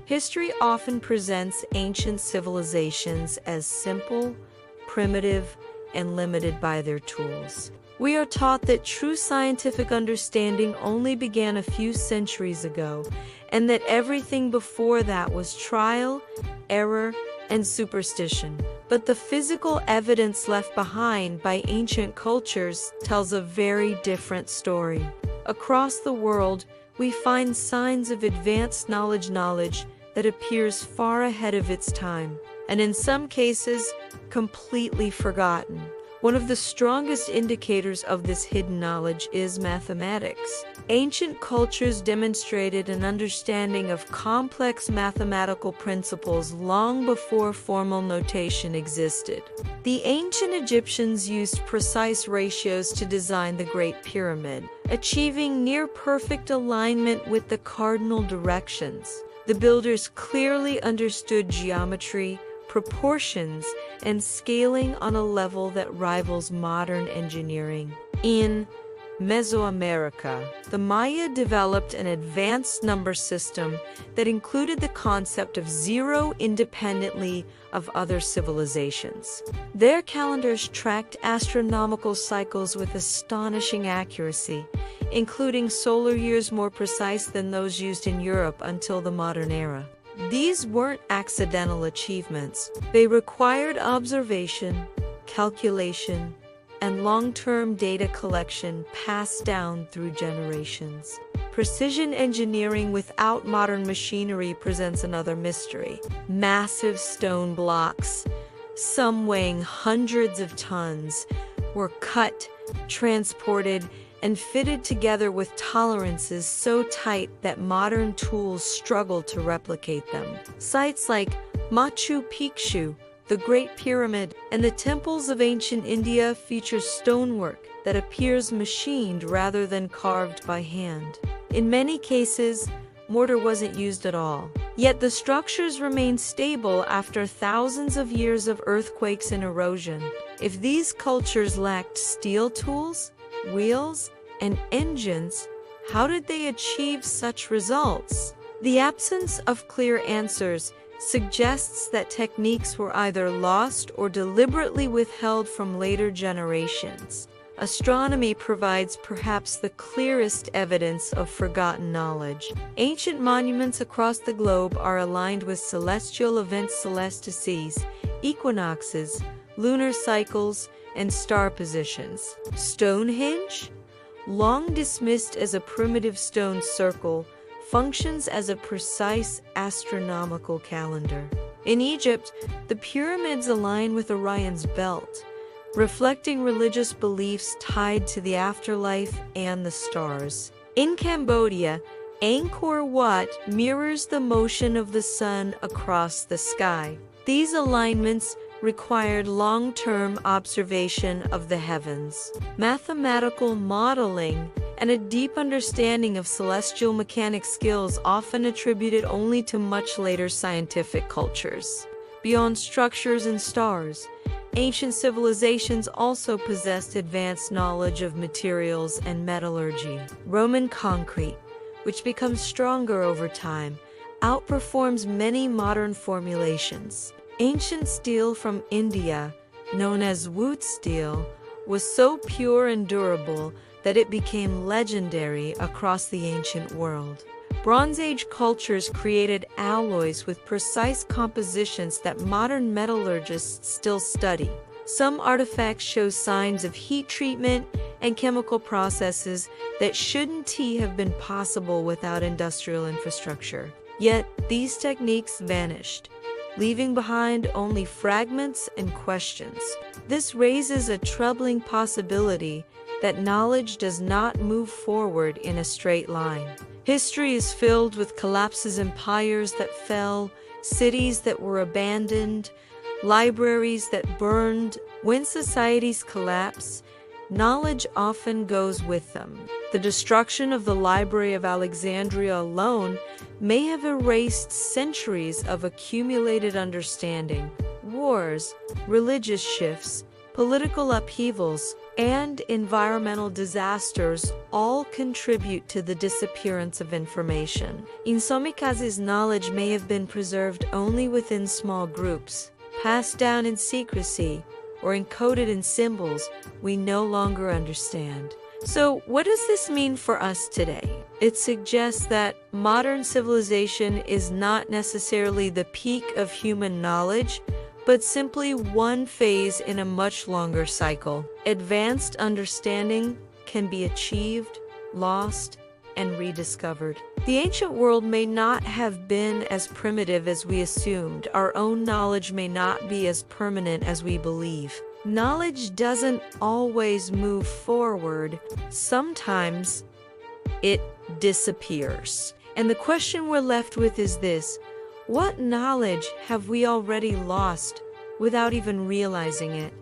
History often presents ancient civilizations as simple, primitive, and limited by their tools. We are taught that true scientific understanding only began a few centuries ago, and that everything before that was trial, error, and superstition. But the physical evidence left behind by ancient cultures tells a very different story. Across the world, we find signs of advanced knowledge that appears far ahead of its time, and in some cases, completely forgotten. One of the strongest indicators of this hidden knowledge is mathematics. Ancient cultures demonstrated an understanding of complex mathematical principles long before formal notation existed. The ancient Egyptians used precise ratios to design the Great Pyramid, achieving near-perfect alignment with the cardinal directions. The builders clearly understood geometry, proportions, and scaling on a level that rivals modern engineering. In Mesoamerica, the Maya developed an advanced number system that included the concept of zero independently of other civilizations. Their calendars tracked astronomical cycles with astonishing accuracy, including solar years more precise than those used in Europe until the modern era. These weren't accidental achievements. They required observation, calculation, and long-term data collection passed down through generations. Precision engineering without modern machinery presents another mystery. Massive stone blocks, some weighing hundreds of tons, were cut, transported, and fitted together with tolerances so tight that modern tools struggle to replicate them. Sites like Machu Picchu, the Great Pyramid, and the temples of ancient India feature stonework that appears machined rather than carved by hand. In many cases, mortar wasn't used at all. Yet the structures remain stable after thousands of years of earthquakes and erosion. If these cultures lacked steel tools, wheels, and engines, how did they achieve such results? The absence of clear answers suggests that techniques were either lost or deliberately withheld from later generations. Astronomy provides perhaps the clearest evidence of forgotten knowledge. Ancient monuments across the globe are aligned with celestial events, solstices, equinoxes, lunar cycles, and star positions. Stonehenge, long dismissed as a primitive stone circle, functions as a precise astronomical calendar. In Egypt, the pyramids align with Orion's belt, reflecting religious beliefs tied to the afterlife and the stars. In Cambodia, Angkor Wat mirrors the motion of the sun across the sky. These alignments required long-term observation of the heavens, mathematical modeling, and a deep understanding of celestial mechanics, skills often attributed only to much later scientific cultures. Beyond structures and stars, ancient civilizations also possessed advanced knowledge of materials and metallurgy. Roman concrete, which becomes stronger over time, outperforms many modern formulations. Ancient steel from India, known as wood steel, was so pure and durable that it became legendary across the ancient world. Bronze Age cultures created alloys with precise compositions that modern metallurgists still study. Some artifacts show signs of heat treatment and chemical processes that shouldn't have been possible without industrial infrastructure. Yet, these techniques vanished, leaving behind only fragments and questions. This raises a troubling possibility that knowledge does not move forward in a straight line. History is filled with collapses, empires that fell, cities that were abandoned, libraries that burned. When societies collapse, knowledge often goes with them. The destruction of the Library of Alexandria alone may have erased centuries of accumulated understanding. Wars, religious shifts, political upheavals, and environmental disasters all contribute to the disappearance of information. In some cases, knowledge may have been preserved only within small groups, passed down in secrecy, or encoded in symbols we no longer understand. So, what does this mean for us today? It suggests that modern civilization is not necessarily the peak of human knowledge, but simply one phase in a much longer cycle. Advanced understanding can be achieved, lost, and rediscovered. The ancient world may not have been as primitive as we assumed. Our own knowledge may not be as permanent as we believe. Knowledge doesn't always move forward. Sometimes it disappears. And the question we're left with is this: what knowledge have we already lost without even realizing it?